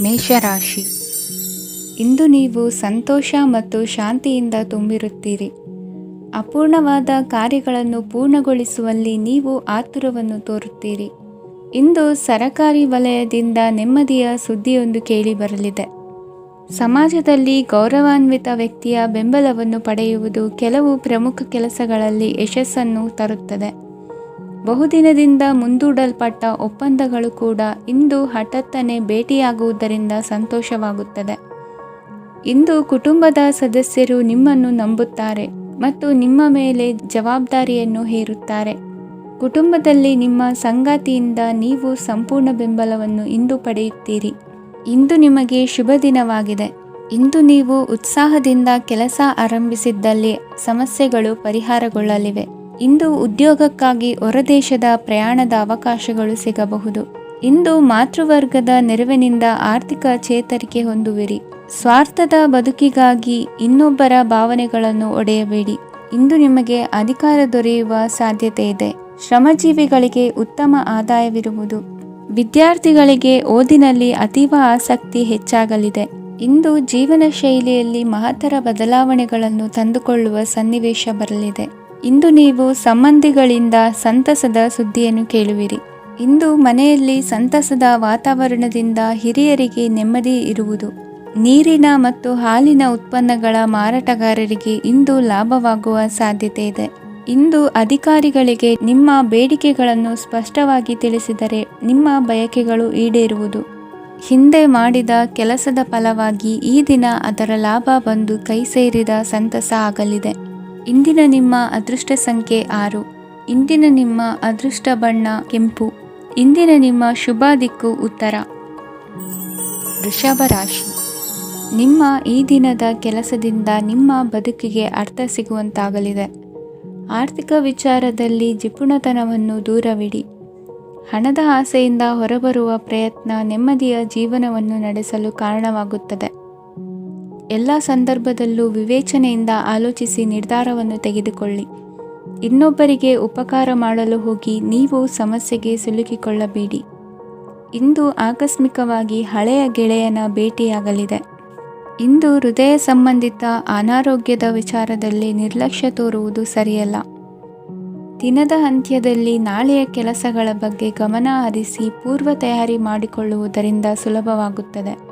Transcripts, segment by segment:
ಮೇಷರಾಶಿ. ಇಂದು ನೀವು ಸಂತೋಷ ಮತ್ತು ಶಾಂತಿಯಿಂದ ತುಂಬಿರುತ್ತೀರಿ. ಅಪೂರ್ಣವಾದ ಕಾರ್ಯಗಳನ್ನು ಪೂರ್ಣಗೊಳಿಸುವಲ್ಲಿ ನೀವು ಆತುರವನ್ನು ತೋರುತ್ತೀರಿ. ಇಂದು ಸರಕಾರಿ ವಲಯದಿಂದ ನೆಮ್ಮದಿಯ ಸುದ್ದಿಯೊಂದು ಕೇಳಿಬರಲಿದೆ. ಸಮಾಜದಲ್ಲಿ ಗೌರವಾನ್ವಿತ ವ್ಯಕ್ತಿಯ ಬೆಂಬಲವನ್ನು ಪಡೆಯುವುದು ಕೆಲವು ಪ್ರಮುಖ ಕೆಲಸಗಳಲ್ಲಿ ಯಶಸ್ಸನ್ನು ತರುತ್ತದೆ. ಬಹುದಿನದಿಂದ ಮುಂದೂಡಲ್ಪಟ್ಟ ಒಪ್ಪಂದಗಳು ಕೂಡ ಇಂದು ಹಠಾತ್ತನೆ ಭೇಟಿಯಾಗುವುದರಿಂದ ಸಂತೋಷವಾಗುತ್ತದೆ. ಇಂದು ಕುಟುಂಬದ ಸದಸ್ಯರು ನಿಮ್ಮನ್ನು ನಂಬುತ್ತಾರೆ ಮತ್ತು ನಿಮ್ಮ ಮೇಲೆ ಜವಾಬ್ದಾರಿಯನ್ನು ಹೇರುತ್ತಾರೆ. ಕುಟುಂಬದಲ್ಲಿ ನಿಮ್ಮ ಸಂಗಾತಿಯಿಂದ ನೀವು ಸಂಪೂರ್ಣ ಬೆಂಬಲವನ್ನು ಇಂದು ಪಡೆಯುತ್ತೀರಿ. ಇಂದು ನಿಮಗೆ ಶುಭ ದಿನವಾಗಿದೆ. ಇಂದು ನೀವು ಉತ್ಸಾಹದಿಂದ ಕೆಲಸ ಆರಂಭಿಸಿದ್ದಲ್ಲಿ ಸಮಸ್ಯೆಗಳು ಪರಿಹಾರಗೊಳ್ಳಲಿವೆ. ಇಂದು ಉದ್ಯೋಗಕ್ಕಾಗಿ ಹೊರದೇಶದ ಪ್ರಯಾಣದ ಅವಕಾಶಗಳು ಸಿಗಬಹುದು. ಇಂದು ಮಾತೃವರ್ಗದ ನೆರವಿನಿಂದ ಆರ್ಥಿಕ ಚೇತರಿಕೆ ಹೊಂದುವಿರಿ. ಸ್ವಾರ್ಥದ ಬದುಕಿಗಾಗಿ ಇನ್ನೊಬ್ಬರ ಭಾವನೆಗಳನ್ನು ಒಡೆಯಬೇಡಿ. ಇಂದು ನಿಮಗೆ ಅಧಿಕಾರ ದೊರೆಯುವ ಸಾಧ್ಯತೆ ಇದೆ. ಶ್ರಮಜೀವಿಗಳಿಗೆ ಉತ್ತಮ ಆದಾಯವಿರುವುದು. ವಿದ್ಯಾರ್ಥಿಗಳಿಗೆ ಓದಿನಲ್ಲಿ ಅತೀವ ಆಸಕ್ತಿ ಹೆಚ್ಚಾಗಲಿದೆ. ಇಂದು ಜೀವನ ಶೈಲಿಯಲ್ಲಿ ಮಹತ್ತರ ಬದಲಾವಣೆಗಳನ್ನು ತಂದುಕೊಳ್ಳುವ ಸನ್ನಿವೇಶ ಬರಲಿದೆ. ಇಂದು ನೀವು ಸಂಬಂಧಿಗಳಿಂದ ಸಂತಸದ ಸುದ್ದಿಯನ್ನು ಕೇಳುವಿರಿ. ಇಂದು ಮನೆಯಲ್ಲಿ ಸಂತಸದ ವಾತಾವರಣದಿಂದ ಹಿರಿಯರಿಗೆ ನೆಮ್ಮದಿ ಇರುವುದು. ನೀರಿನ ಮತ್ತು ಹಾಲಿನ ಉತ್ಪನ್ನಗಳ ಮಾರಾಟಗಾರರಿಗೆ ಇಂದು ಲಾಭವಾಗುವ ಸಾಧ್ಯತೆ ಇದೆ. ಇಂದು ಅಧಿಕಾರಿಗಳಿಗೆ ನಿಮ್ಮ ಬೇಡಿಕೆಗಳನ್ನು ಸ್ಪಷ್ಟವಾಗಿ ತಿಳಿಸಿದರೆ ನಿಮ್ಮ ಬಯಕೆಗಳು ಈಡೇರುವುದು. ಹಿಂದೆ ಮಾಡಿದ ಕೆಲಸದ ಫಲವಾಗಿ ಈ ದಿನ ಅದರ ಲಾಭ ಬಂದು ಕೈ ಸೇರಿದ ಸಂತಸ ಆಗಲಿದೆ. ಇಂದಿನ ನಿಮ್ಮ ಅದೃಷ್ಟ ಸಂಖ್ಯೆ 6. ಇಂದಿನ ನಿಮ್ಮ ಅದೃಷ್ಟ ಬಣ್ಣ ಕೆಂಪು. ಇಂದಿನ ನಿಮ್ಮ ಶುಭ ದಿಕ್ಕು ಉತ್ತರ. ವೃಷಭ ರಾಶಿ. ನಿಮ್ಮ ಈ ದಿನದ ಕೆಲಸದಿಂದ ನಿಮ್ಮ ಬದುಕಿಗೆ ಅರ್ಥ ಸಿಗುವಂತಾಗಲಿದೆ. ಆರ್ಥಿಕ ವಿಚಾರದಲ್ಲಿ ಜಿಪುಣತನವನ್ನು ದೂರವಿಡಿ. ಹಣದ ಆಸೆಯಿಂದ ಹೊರಬರುವ ಪ್ರಯತ್ನ ನೆಮ್ಮದಿಯ ಜೀವನವನ್ನು ನಡೆಸಲು ಕಾರಣವಾಗುತ್ತದೆ. ಎಲ್ಲ ಸಂದರ್ಭದಲ್ಲೂ ವಿವೇಚನೆಯಿಂದ ಆಲೋಚಿಸಿ ನಿರ್ಧಾರವನ್ನು ತೆಗೆದುಕೊಳ್ಳಿ. ಇನ್ನೊಬ್ಬರಿಗೆ ಉಪಕಾರ ಮಾಡಲು ಹೋಗಿ ನೀವು ಸಮಸ್ಯೆಗೆ ಸಿಲುಕಿಕೊಳ್ಳಬೇಡಿ. ಇಂದು ಆಕಸ್ಮಿಕವಾಗಿ ಹಳೆಯ ಗೆಳೆಯನ ಭೇಟಿಯಾಗಲಿದೆ. ಇಂದು ಹೃದಯ ಸಂಬಂಧಿತ ಅನಾರೋಗ್ಯದ ವಿಚಾರದಲ್ಲಿ ನಿರ್ಲಕ್ಷ್ಯ ತೋರುವುದು ಸರಿಯಲ್ಲ. ದಿನದ ಅಂತ್ಯದಲ್ಲಿ ನಾಳೆಯ ಕೆಲಸಗಳ ಬಗ್ಗೆ ಗಮನ ಹರಿಸಿ ಪೂರ್ವ ತಯಾರಿ ಮಾಡಿಕೊಳ್ಳುವುದರಿಂದ ಸುಲಭವಾಗುತ್ತದೆ.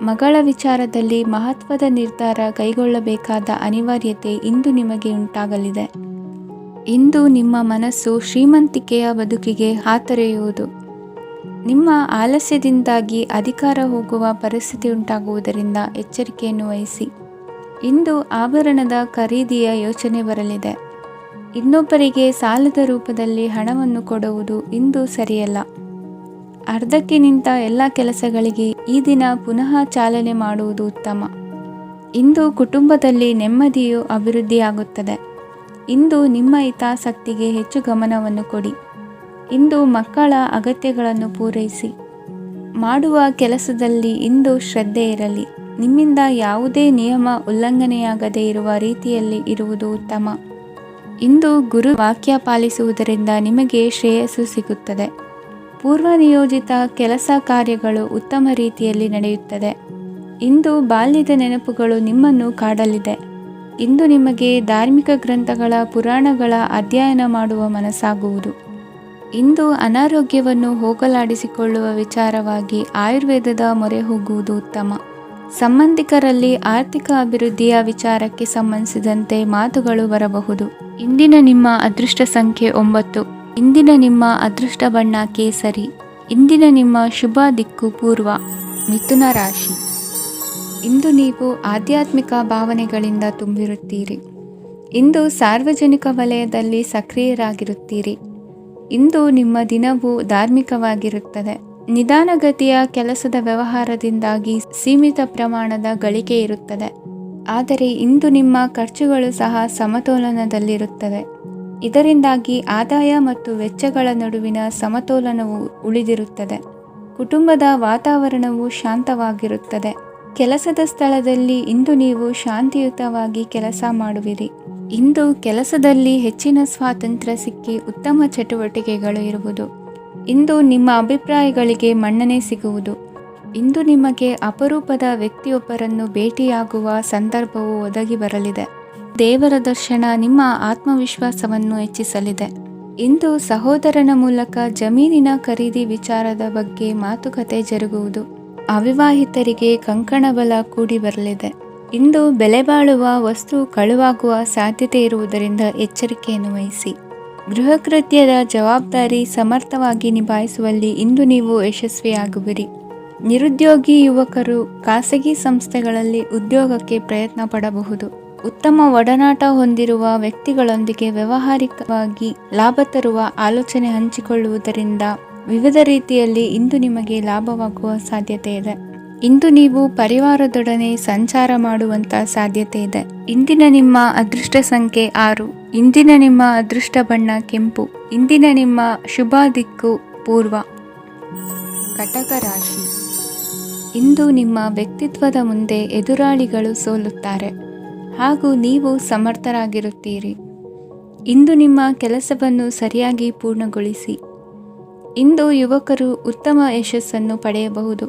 ಮಗಳ ವಿಚಾರದಲ್ಲಿ ಮಹತ್ವದ ನಿರ್ಧಾರ ಕೈಗೊಳ್ಳಬೇಕಾದ ಅನಿವಾರ್ಯತೆ ಇಂದು ನಿಮಗೆ ಉಂಟಾಗಲಿದೆ. ಇಂದು ನಿಮ್ಮ ಮನಸ್ಸು ಶ್ರೀಮಂತಿಕೆಯ ಬದುಕಿಗೆ ಹಾತೊರೆಯುವುದು. ನಿಮ್ಮ ಆಲಸ್ಯದಿಂದಾಗಿ ಅಧಿಕಾರ ಹೋಗುವ ಪರಿಸ್ಥಿತಿ ಉಂಟಾಗುವುದರಿಂದ ಎಚ್ಚರಿಕೆಯನ್ನು ವಹಿಸಿ. ಇಂದು ಆಭರಣದ ಖರೀದಿಯ ಯೋಚನೆ ಬರಲಿದೆ. ಇನ್ನೊಬ್ಬರಿಗೆ ಸಾಲದ ರೂಪದಲ್ಲಿ ಹಣವನ್ನು ಕೊಡುವುದು ಇಂದು ಸರಿಯಲ್ಲ. ಅರ್ಧಕ್ಕೆ ನಿಂತ ಎಲ್ಲ ಕೆಲಸಗಳಿಗೆ ಈ ದಿನ ಪುನಃ ಚಾಲನೆ ಮಾಡುವುದು ಉತ್ತಮ. ಇಂದು ಕುಟುಂಬದಲ್ಲಿ ನೆಮ್ಮದಿಯು ಅಭಿವೃದ್ಧಿಯಾಗುತ್ತದೆ. ಇಂದು ನಿಮ್ಮ ಹಿತಾಸಕ್ತಿಗೆ ಹೆಚ್ಚು ಗಮನವನ್ನು ಕೊಡಿ. ಇಂದು ಮಕ್ಕಳ ಅಗತ್ಯಗಳನ್ನು ಪೂರೈಸಿ. ಮಾಡುವ ಕೆಲಸದಲ್ಲಿ ಇಂದು ಶ್ರದ್ಧೆ ಇರಲಿ. ನಿಮ್ಮಿಂದ ಯಾವುದೇ ನಿಯಮ ಉಲ್ಲಂಘನೆಯಾಗದೇ ಇರುವ ರೀತಿಯಲ್ಲಿ ಇರುವುದು ಉತ್ತಮ. ಇಂದು ಗುರು ವಾಕ್ಯ ಪಾಲಿಸುವುದರಿಂದ ನಿಮಗೆ ಶ್ರೇಯಸ್ಸು ಸಿಗುತ್ತದೆ. ಪೂರ್ವ ನಿಯೋಜಿತ ಕೆಲಸ ಕಾರ್ಯಗಳು ಉತ್ತಮ ರೀತಿಯಲ್ಲಿ ನಡೆಯುತ್ತದೆ. ಇಂದು ಬಾಲ್ಯದ ನೆನಪುಗಳು ನಿಮ್ಮನ್ನು ಕಾಡಲಿದೆ. ಇಂದು ನಿಮಗೆ ಧಾರ್ಮಿಕ ಗ್ರಂಥಗಳ ಪುರಾಣಗಳ ಅಧ್ಯಯನ ಮಾಡುವ ಮನಸ್ಸಾಗುವುದು. ಇಂದು ಅನಾರೋಗ್ಯವನ್ನು ಹೋಗಲಾಡಿಸಿಕೊಳ್ಳುವ ವಿಚಾರವಾಗಿ ಆಯುರ್ವೇದದ ಮೊರೆ ಹೋಗುವುದು ಉತ್ತಮ. ಸಂಬಂಧಿಕರಲ್ಲಿ ಆರ್ಥಿಕ ಅಭಿವೃದ್ಧಿಯ ವಿಚಾರಕ್ಕೆ ಸಂಬಂಧಿಸಿದಂತೆ ಮಾತುಗಳು ಬರಬಹುದು. ಇಂದಿನ ನಿಮ್ಮ ಅದೃಷ್ಟ ಸಂಖ್ಯೆ 9. ಇಂದಿನ ನಿಮ್ಮ ಅದೃಷ್ಟ ಬಣ್ಣ ಕೇಸರಿ. ಇಂದಿನ ನಿಮ್ಮ ಶುಭ ದಿಕ್ಕು ಪೂರ್ವ. ಮಿಥುನ ರಾಶಿ. ಇಂದು ನೀವು ಆಧ್ಯಾತ್ಮಿಕ ಭಾವನೆಗಳಿಂದ ತುಂಬಿರುತ್ತೀರಿ. ಇಂದು ಸಾರ್ವಜನಿಕ ವಲಯದಲ್ಲಿ ಸಕ್ರಿಯರಾಗಿರುತ್ತೀರಿ. ಇಂದು ನಿಮ್ಮ ದಿನವು ಧಾರ್ಮಿಕವಾಗಿರುತ್ತದೆ. ನಿಧಾನಗತಿಯ ಕೆಲಸದ ವ್ಯವಹಾರದಿಂದಾಗಿ ಸೀಮಿತ ಪ್ರಮಾಣದ ಗಳಿಕೆ ಇರುತ್ತದೆ. ಆದರೆ ಇಂದು ನಿಮ್ಮ ಖರ್ಚುಗಳು ಸಹ ಸಮತೋಲನದಲ್ಲಿರುತ್ತವೆ. ಇದರಿಂದಾಗಿ ಆದಾಯ ಮತ್ತು ವೆಚ್ಚಗಳ ನಡುವಿನ ಸಮತೋಲನವು ಉಳಿದಿರುತ್ತದೆ. ಕುಟುಂಬದ ವಾತಾವರಣವು ಶಾಂತವಾಗಿರುತ್ತದೆ. ಕೆಲಸದ ಸ್ಥಳದಲ್ಲಿ ಇಂದು ನೀವು ಶಾಂತಿಯುತವಾಗಿ ಕೆಲಸ ಮಾಡುವಿರಿ. ಇಂದು ಕೆಲಸದಲ್ಲಿ ಹೆಚ್ಚಿನ ಸ್ವಾತಂತ್ರ್ಯ ಸಿಕ್ಕಿ ಉತ್ತಮ ಚಟುವಟಿಕೆಗಳು ಇರುವುದು. ಇಂದು ನಿಮ್ಮ ಅಭಿಪ್ರಾಯಗಳಿಗೆ ಮನ್ನಣೆ ಸಿಗುವುದು. ಇಂದು ನಿಮಗೆ ಅಪರೂಪದ ವ್ಯಕ್ತಿಯೊಬ್ಬರನ್ನು ಭೇಟಿಯಾಗುವ ಸಂದರ್ಭವು ಒದಗಿ ಬರಲಿದೆ. ದೇವರ ದರ್ಶನ ನಿಮ್ಮ ಆತ್ಮವಿಶ್ವಾಸವನ್ನು ಹೆಚ್ಚಿಸಲಿದೆ. ಇಂದು ಸಹೋದರನ ಮೂಲಕ ಜಮೀನಿನ ಖರೀದಿ ವಿಚಾರದ ಬಗ್ಗೆ ಮಾತುಕತೆ ಜರುಗುವುದು. ಅವಿವಾಹಿತರಿಗೆ ಕಂಕಣ ಬಲ ಕೂಡಿ ಬರಲಿದೆ. ಇಂದು ಬೆಲೆ ಬಾಳುವ ವಸ್ತು ಕಳುವಾಗುವ ಸಾಧ್ಯತೆ ಇರುವುದರಿಂದ ಎಚ್ಚರಿಕೆಯನ್ನು ವಹಿಸಿ. ಗೃಹ ಕೃತ್ಯದ ಜವಾಬ್ದಾರಿ ಸಮರ್ಥವಾಗಿ ನಿಭಾಯಿಸುವಲ್ಲಿ ಇಂದು ನೀವು ಯಶಸ್ವಿಯಾಗುವಿರಿ. ನಿರುದ್ಯೋಗಿ ಯುವಕರು ಖಾಸಗಿ ಸಂಸ್ಥೆಗಳಲ್ಲಿ ಉದ್ಯೋಗಕ್ಕೆ ಪ್ರಯತ್ನ ಪಡಬಹುದು. ಉತ್ತಮ ಒಡನಾಟ ಹೊಂದಿರುವ ವ್ಯಕ್ತಿಗಳೊಂದಿಗೆ ವ್ಯಾವಹಾರಿಕವಾಗಿ ಲಾಭ ತರುವ ಆಲೋಚನೆ ಹಂಚಿಕೊಳ್ಳುವುದರಿಂದ ವಿವಿಧ ರೀತಿಯಲ್ಲಿ ಇಂದು ನಿಮಗೆ ಲಾಭವಾಗುವ ಸಾಧ್ಯತೆ ಇದೆ. ಇಂದು ನೀವು ಪರಿವಾರದೊಡನೆ ಸಂಚಾರ ಮಾಡುವಂತ ಸಾಧ್ಯತೆ ಇದೆ. ಇಂದಿನ ನಿಮ್ಮ ಅದೃಷ್ಟ ಸಂಖ್ಯೆ 6. ಇಂದಿನ ನಿಮ್ಮ ಅದೃಷ್ಟ ಬಣ್ಣ ಕೆಂಪು. ಇಂದಿನ ನಿಮ್ಮ ಶುಭ ದಿಕ್ಕು ಪೂರ್ವ. ಕಟಕ ರಾಶಿ. ಇಂದು ನಿಮ್ಮ ವ್ಯಕ್ತಿತ್ವದ ಮುಂದೆ ಎದುರಾಳಿಗಳು ಸೋಲುತ್ತಾರೆ ಹಾಗೂ ನೀವು ಸಮರ್ಥರಾಗಿರುತ್ತೀರಿ. ಇಂದು ನಿಮ್ಮ ಕೆಲಸವನ್ನು ಸರಿಯಾಗಿ ಪೂರ್ಣಗೊಳಿಸಿ. ಇಂದು ಯುವಕರು ಉತ್ತಮ ಯಶಸ್ಸನ್ನು ಪಡೆಯಬಹುದು.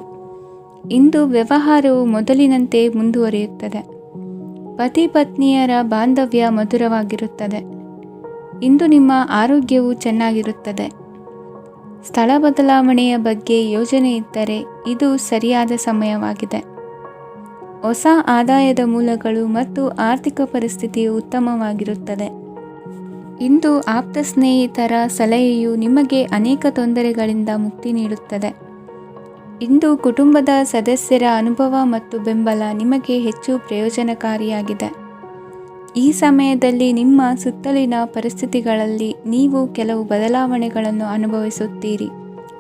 ಇಂದು ವ್ಯವಹಾರವು ಮೊದಲಿನಂತೆ ಮುಂದುವರಿಯುತ್ತದೆ. ಪತಿ ಪತ್ನಿಯರ ಬಾಂಧವ್ಯ ಮಧುರವಾಗಿರುತ್ತದೆ. ಇಂದು ನಿಮ್ಮ ಆರೋಗ್ಯವು ಚೆನ್ನಾಗಿರುತ್ತದೆ. ಸ್ಥಳ ಬದಲಾವಣೆಯ ಬಗ್ಗೆ ಯೋಜನೆ ಇದ್ದರೆ ಇದು ಸರಿಯಾದ ಸಮಯವಾಗಿದೆ. ಹೊಸ ಆದಾಯದ ಮೂಲಗಳು ಮತ್ತು ಆರ್ಥಿಕ ಪರಿಸ್ಥಿತಿಯು ಉತ್ತಮವಾಗಿರುತ್ತದೆ. ಇಂದು ಆಪ್ತ ಸ್ನೇಹಿತರ ಸಲಹೆಯು ನಿಮಗೆ ಅನೇಕ ತೊಂದರೆಗಳಿಂದ ಮುಕ್ತಿ ನೀಡುತ್ತದೆ. ಇಂದು ಕುಟುಂಬದ ಸದಸ್ಯರ ಅನುಭವ ಮತ್ತು ಬೆಂಬಲ ನಿಮಗೆ ಹೆಚ್ಚು ಪ್ರಯೋಜನಕಾರಿಯಾಗಿದೆ. ಈ ಸಮಯದಲ್ಲಿ ನಿಮ್ಮ ಸುತ್ತಲಿನ ಪರಿಸ್ಥಿತಿಗಳಲ್ಲಿ ನೀವು ಕೆಲವು ಬದಲಾವಣೆಗಳನ್ನು ಅನುಭವಿಸುತ್ತೀರಿ.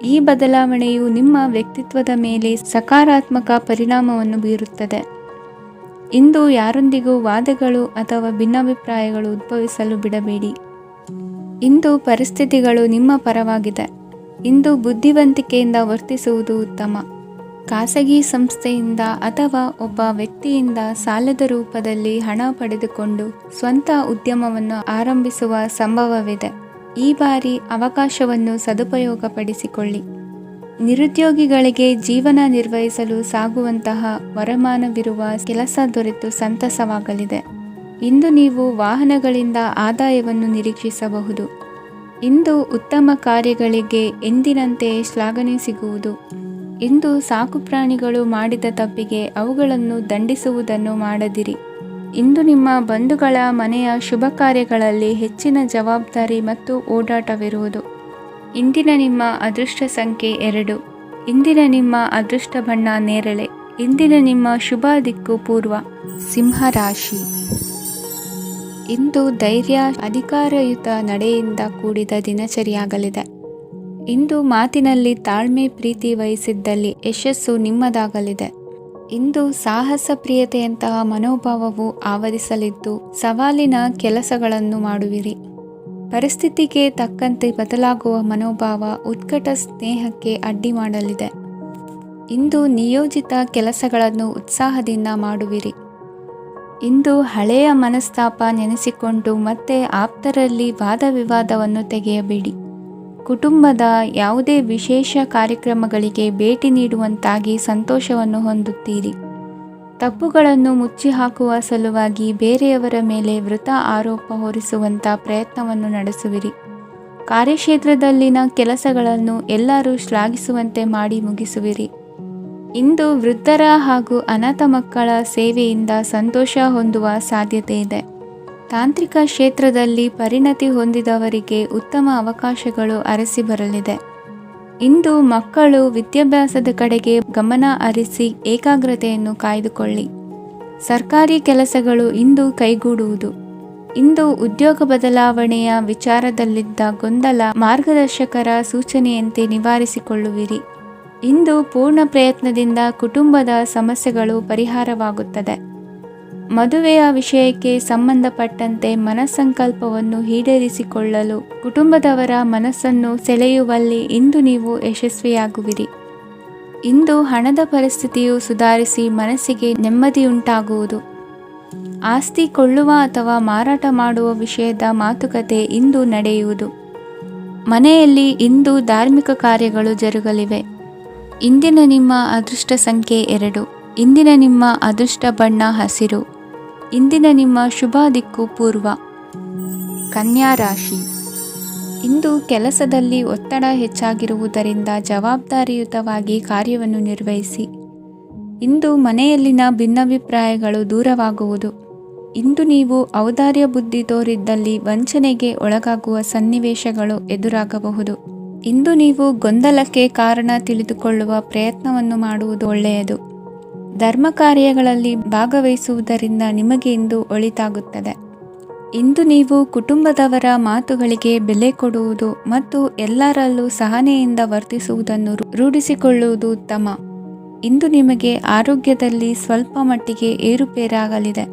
ಈ ಬದಲಾವಣೆಯು ನಿಮ್ಮ ವ್ಯಕ್ತಿತ್ವದ ಮೇಲೆ ಸಕಾರಾತ್ಮಕ ಪರಿಣಾಮವನ್ನು ಬೀರುತ್ತದೆ. ಇಂದು ಯಾರೊಂದಿಗೂ ವಾದಗಳು ಅಥವಾ ಭಿನ್ನಾಭಿಪ್ರಾಯಗಳು ಉದ್ಭವಿಸಲು ಬಿಡಬೇಡಿ. ಇಂದು ಪರಿಸ್ಥಿತಿಗಳು ನಿಮ್ಮ ಪರವಾಗಿದೆ. ಇಂದು ಬುದ್ಧಿವಂತಿಕೆಯಿಂದ ವರ್ತಿಸುವುದು ಉತ್ತಮ. ಖಾಸಗಿ ಸಂಸ್ಥೆಯಿಂದ ಅಥವಾ ಒಬ್ಬ ವ್ಯಕ್ತಿಯಿಂದ ಸಾಲದ ರೂಪದಲ್ಲಿ ಹಣ ಪಡೆದುಕೊಂಡು ಸ್ವಂತ ಉದ್ಯಮವನ್ನು ಆರಂಭಿಸುವ ಸಂಭವವಿದೆ. ಈ ಬಾರಿ ಅವಕಾಶವನ್ನು ಸದುಪಯೋಗಪಡಿಸಿಕೊಳ್ಳಿ. ನಿರುದ್ಯೋಗಿಗಳಿಗೆ ಜೀವನ ನಿರ್ವಹಿಸಲು ಸಾಗುವಂತಹ ವರಮಾನವಿರುವ ಕೆಲಸ ದೊರೆತು ಸಂತಸವಾಗಲಿದೆ. ಇಂದು ನೀವು ವಾಹನಗಳಿಂದ ಆದಾಯವನ್ನು ನಿರೀಕ್ಷಿಸಬಹುದು. ಇಂದು ಉತ್ತಮ ಕಾರ್ಯಗಳಿಗೆ ಎಂದಿನಂತೆ ಶ್ಲಾಘನೆ ಸಿಗುವುದು. ಇಂದು ಸಾಕುಪ್ರಾಣಿಗಳು ಮಾಡಿದ ತಪ್ಪಿಗೆ ಅವುಗಳನ್ನು ದಂಡಿಸುವುದನ್ನು ಮಾಡದಿರಿ. ಇಂದು ನಿಮ್ಮ ಬಂಧುಗಳ ಮನೆಯ ಶುಭ ಕಾರ್ಯಗಳಲ್ಲಿ ಹೆಚ್ಚಿನ ಜವಾಬ್ದಾರಿ ಮತ್ತು ಓಡಾಟವಿರುವುದು. ಇಂದಿನ ನಿಮ್ಮ ಅದೃಷ್ಟ ಸಂಖ್ಯೆ 2. ಇಂದಿನ ನಿಮ್ಮ ಅದೃಷ್ಟ ಬಣ್ಣ ನೇರಳೆ. ಇಂದಿನ ನಿಮ್ಮ ಶುಭ ದಿಕ್ಕು ಪೂರ್ವ. ಸಿಂಹರಾಶಿ. ಇಂದು ಧೈರ್ಯ, ಅಧಿಕಾರಯುತ ನಡೆಯಿಂದ ಕೂಡಿದ ದಿನಚರಿಯಾಗಲಿದೆ. ಇಂದು ಮಾತಿನಲ್ಲಿ ತಾಳ್ಮೆ, ಪ್ರೀತಿ ವಹಿಸಿದ್ದಲ್ಲಿ ಯಶಸ್ಸು ನಿಮ್ಮದಾಗಲಿದೆ. ಇಂದು ಸಾಹಸ ಪ್ರಿಯತೆಯಂತಹ ಮನೋಭಾವವು ಆವರಿಸಲಿದ್ದು ಸವಾಲಿನ ಕೆಲಸಗಳನ್ನು ಮಾಡುವಿರಿ. ಪರಿಸ್ಥಿತಿಗೆ ತಕ್ಕಂತೆ ಬದಲಾಗುವ ಮನೋಭಾವ ಉತ್ಕಟ ಸ್ನೇಹಕ್ಕೆ ಅಡ್ಡಿ ಮಾಡಲಿದೆ. ಇಂದು ನಿಯೋಜಿತ ಕೆಲಸಗಳನ್ನು ಉತ್ಸಾಹದಿಂದ ಮಾಡುವಿರಿ. ಇಂದು ಹಳೆಯ ಮನಸ್ತಾಪ ನೆನೆಸಿಕೊಂಡು ಮತ್ತೆ ಆಪ್ತರಲ್ಲಿ ವಾದ ವಿವಾದವನ್ನು ತೆಗೆಯಬೇಡಿ. ಕುಟುಂಬದ ಯಾವುದೇ ವಿಶೇಷ ಕಾರ್ಯಕ್ರಮಗಳಿಗೆ ಭೇಟಿ ನೀಡುವಂತಾಗಿ ಸಂತೋಷವನ್ನು ಹೊಂದುತ್ತೀರಿ. ತಪ್ಪುಗಳನ್ನು ಮುಚ್ಚಿಹಾಕುವ ಸಲುವಾಗಿ ಬೇರೆಯವರ ಮೇಲೆ ವೃಥಾ ಆರೋಪ ಹೊರಿಸುವಂಥ ಪ್ರಯತ್ನವನ್ನು ನಡೆಸುವಿರಿ. ಕಾರ್ಯಕ್ಷೇತ್ರದಲ್ಲಿನ ಕೆಲಸಗಳನ್ನು ಎಲ್ಲರೂ ಶ್ಲಾಘಿಸುವಂತೆ ಮಾಡಿ ಮುಗಿಸುವಿರಿ. ಇಂದು ವೃದ್ಧರ ಹಾಗೂ ಅನಾಥ ಮಕ್ಕಳ ಸೇವೆಯಿಂದ ಸಂತೋಷ ಹೊಂದುವ ಸಾಧ್ಯತೆ ಇದೆ. ತಾಂತ್ರಿಕ ಕ್ಷೇತ್ರದಲ್ಲಿ ಪರಿಣತಿ ಹೊಂದಿದವರಿಗೆ ಉತ್ತಮ ಅವಕಾಶಗಳು ಅರಸಿ ಬರಲಿದೆ. ಇಂದು ಮಕ್ಕಳು ವಿದ್ಯಾಭ್ಯಾಸದ ಕಡೆಗೆ ಗಮನ ಹರಿಸಿ ಏಕಾಗ್ರತೆಯನ್ನು ಕಾಯ್ದುಕೊಳ್ಳಿ. ಸರ್ಕಾರಿ ಕೆಲಸಗಳು ಇಂದು ಕೈಗೂಡುವುದು. ಇಂದು ಉದ್ಯೋಗ ಬದಲಾವಣೆಯ ವಿಚಾರದಲ್ಲಿದ್ದ ಗೊಂದಲ ಮಾರ್ಗದರ್ಶಕರ ಸೂಚನೆಯಂತೆ ನಿವಾರಿಸಿಕೊಳ್ಳುವಿರಿ. ಇಂದು ಪೂರ್ಣ ಪ್ರಯತ್ನದಿಂದ ಕುಟುಂಬದ ಸಮಸ್ಯೆಗಳು ಪರಿಹಾರವಾಗುತ್ತದೆ. ಮದುವೆಯ ವಿಷಯಕ್ಕೆ ಸಂಬಂಧಪಟ್ಟಂತೆ ಮನಸ್ಸಂಕಲ್ಪವನ್ನು ಈಡೇರಿಸಿಕೊಳ್ಳಲು ಕುಟುಂಬದವರ ಮನಸ್ಸನ್ನು ಸೆಳೆಯುವಲ್ಲಿ ಇಂದು ನೀವು ಯಶಸ್ವಿಯಾಗುವಿರಿ. ಇಂದು ಹಣದ ಪರಿಸ್ಥಿತಿಯು ಸುಧಾರಿಸಿ ಮನಸ್ಸಿಗೆ ನೆಮ್ಮದಿಯುಂಟಾಗುವುದು. ಆಸ್ತಿ ಕೊಳ್ಳುವ ಅಥವಾ ಮಾರಾಟ ಮಾಡುವ ವಿಷಯದ ಮಾತುಕತೆ ಇಂದು ನಡೆಯುವುದು. ಮನೆಯಲ್ಲಿ ಇಂದು ಧಾರ್ಮಿಕ ಕಾರ್ಯಗಳು ಜರುಗಲಿವೆ. ಇಂದಿನ ನಿಮ್ಮ ಅದೃಷ್ಟ ಸಂಖ್ಯೆ 2. ಇಂದಿನ ನಿಮ್ಮ ಅದೃಷ್ಟ ಬಣ್ಣ ಹಸಿರು. ಇಂದಿನ ನಿಮ್ಮ ಶುಭ ದಿಕ್ಕು ಪೂರ್ವ. ಕನ್ಯಾ ರಾಶಿ. ಇಂದು ಕೆಲಸದಲ್ಲಿ ಒತ್ತಡ ಹೆಚ್ಚಾಗಿರುವುದರಿಂದ ಜವಾಬ್ದಾರಿಯುತವಾಗಿ ಕಾರ್ಯವನ್ನು ನಿರ್ವಹಿಸಿ. ಇಂದು ಮನೆಯಲ್ಲಿನ ಭಿನ್ನಾಭಿಪ್ರಾಯಗಳು ದೂರವಾಗುವುದು. ಇಂದು ನೀವು ಔದಾರ್ಯ ಬುದ್ಧಿ ತೋರಿದ್ದಲ್ಲಿ ವಂಚನೆಗೆ ಒಳಗಾಗುವ ಸನ್ನಿವೇಶಗಳು ಎದುರಾಗಬಹುದು. ಇಂದು ನೀವು ಗೊಂದಲಕ್ಕೆ ಕಾರಣ ತಿಳಿದುಕೊಳ್ಳುವ ಪ್ರಯತ್ನವನ್ನು ಮಾಡುವುದು ಒಳ್ಳೆಯದು. ಧರ್ಮ ಕಾರ್ಯಗಳಲ್ಲಿ ಭಾಗವಹಿಸುವುದರಿಂದ ನಿಮಗೆ ಇಂದು ಒಳಿತಾಗುತ್ತದೆ. ಇಂದು ನೀವು ಕುಟುಂಬದವರ ಮಾತುಗಳಿಗೆ ಬೆಲೆ ಕೊಡುವುದು ಮತ್ತು ಎಲ್ಲರಲ್ಲೂ ಸಹನೆಯಿಂದ ವರ್ತಿಸುವುದನ್ನು ರೂಢಿಸಿಕೊಳ್ಳುವುದು ಉತ್ತಮ. ಇಂದು ನಿಮಗೆ ಆರೋಗ್ಯದಲ್ಲಿ ಸ್ವಲ್ಪ ಮಟ್ಟಿಗೆ ಏರುಪೇರಾಗಲಿದೆ.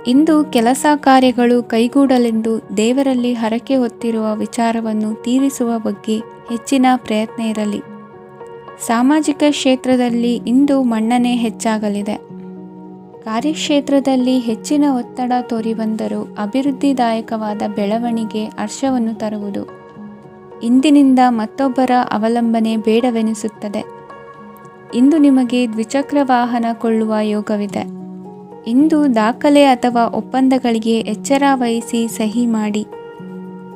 ಇಂದು ಕೆಲಸ ಕಾರ್ಯಗಳು ಕೈಗೂಡಲೆಂದು ದೇವರಲ್ಲಿ ಹರಕೆ ಹೊತ್ತಿರುವ ವಿಚಾರವನ್ನು ತೀರಿಸುವ ಬಗ್ಗೆ ಹೆಚ್ಚಿನ ಪ್ರಯತ್ನ ಇರಲಿ. ಸಾಮಾಜಿಕ ಕ್ಷೇತ್ರದಲ್ಲಿ ಇಂದು ಮನ್ನಣೆ ಹೆಚ್ಚಾಗಲಿದೆ. ಕಾರ್ಯಕ್ಷೇತ್ರದಲ್ಲಿ ಹೆಚ್ಚಿನ ಒತ್ತಡ ತೋರಿಬಂದರೂ ಅಭಿವೃದ್ಧಿದಾಯಕವಾದ ಬೆಳವಣಿಗೆ ಹರ್ಷವನ್ನು ತರುವುದು. ಇಂದಿನಿಂದ ಮತ್ತೊಬ್ಬರ ಅವಲಂಬನೆ ಬೇಡವೆನಿಸುತ್ತದೆ. ಇಂದು ನಿಮಗೆ ದ್ವಿಚಕ್ರ ವಾಹನ ಕೊಳ್ಳುವ ಯೋಗವಿದೆ. ಇಂದು ದಾಖಲೆ ಅಥವಾ ಒಪ್ಪಂದಗಳಿಗೆ ಎಚ್ಚರ ವಹಿಸಿ ಸಹಿ ಮಾಡಿ.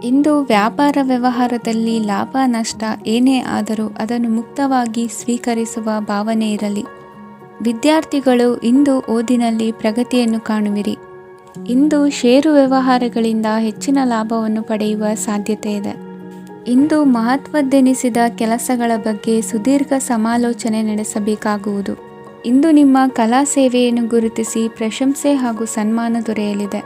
ಇಂದು ವ್ಯಾಪಾರ ವ್ಯವಹಾರದಲ್ಲಿ ಲಾಭ ನಷ್ಟ ಏನೇ ಆದರೂ ಅದನ್ನು ಮುಕ್ತವಾಗಿ ಸ್ವೀಕರಿಸುವ ಭಾವನೆ ಇರಲಿ. ವಿದ್ಯಾರ್ಥಿಗಳು ಇಂದು ಓದಿನಲ್ಲಿ ಪ್ರಗತಿಯನ್ನು ಕಾಣುವಿರಿ. ಇಂದು ಷೇರು ವ್ಯವಹಾರಗಳಿಂದ ಹೆಚ್ಚಿನ ಲಾಭವನ್ನು ಪಡೆಯುವ ಸಾಧ್ಯತೆ ಇದೆ. ಇಂದು ಮಹತ್ವದ್ದೆನಿಸಿದ ಕೆಲಸಗಳ ಬಗ್ಗೆ ಸುದೀರ್ಘ ಸಮಾಲೋಚನೆ ನಡೆಸಬೇಕಾಗುವುದು. ಇಂದು ನಿಮ್ಮ ಕಲಾ ಸೇವೆಯನ್ನು ಗುರುತಿಸಿ ಪ್ರಶಂಸೆ ಹಾಗೂ ಸನ್ಮಾನ ದೊರೆಯಲಿದೆ.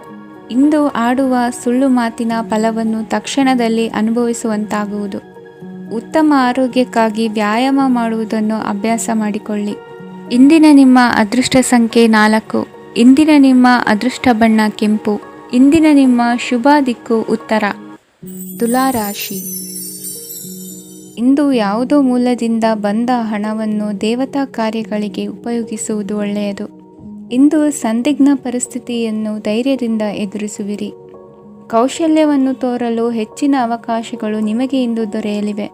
ಇಂದು ಆಡುವ ಸುಳ್ಳು ಮಾತಿನ ಫಲವನ್ನು ತಕ್ಷಣದಲ್ಲಿ ಅನುಭವಿಸುವಂತಾಗುವುದು. ಉತ್ತಮ ಆರೋಗ್ಯಕ್ಕಾಗಿ ವ್ಯಾಯಾಮ ಮಾಡುವುದನ್ನು ಅಭ್ಯಾಸ ಮಾಡಿಕೊಳ್ಳಿ. ಇಂದಿನ ನಿಮ್ಮ ಅದೃಷ್ಟ ಸಂಖ್ಯೆ 4. ಇಂದಿನ ನಿಮ್ಮ ಅದೃಷ್ಟ ಬಣ್ಣ ಕೆಂಪು. ಇಂದಿನ ನಿಮ್ಮ ಶುಭ ದಿಕ್ಕು ಉತ್ತರ. ತುಲಾ ರಾಶಿ. ಇಂದು ಯಾವುದೋ ಮೂಲದಿಂದ ಬಂದ ಹಣವನ್ನು ದೇವತಾ ಕಾರ್ಯಗಳಿಗೆ ಉಪಯೋಗಿಸುವುದು ಒಳ್ಳೆಯದು. ಇಂದು ಸಂದಿಗ್ಧ ಪರಿಸ್ಥಿತಿಯನ್ನು ಧೈರ್ಯದಿಂದ ಎದುರಿಸುವಿರಿ. ಕೌಶಲ್ಯವನ್ನು ತೋರಲು ಹೆಚ್ಚಿನ ಅವಕಾಶಗಳು ನಿಮಗೆ ಇಂದು ದೊರೆಯಲಿವೆ.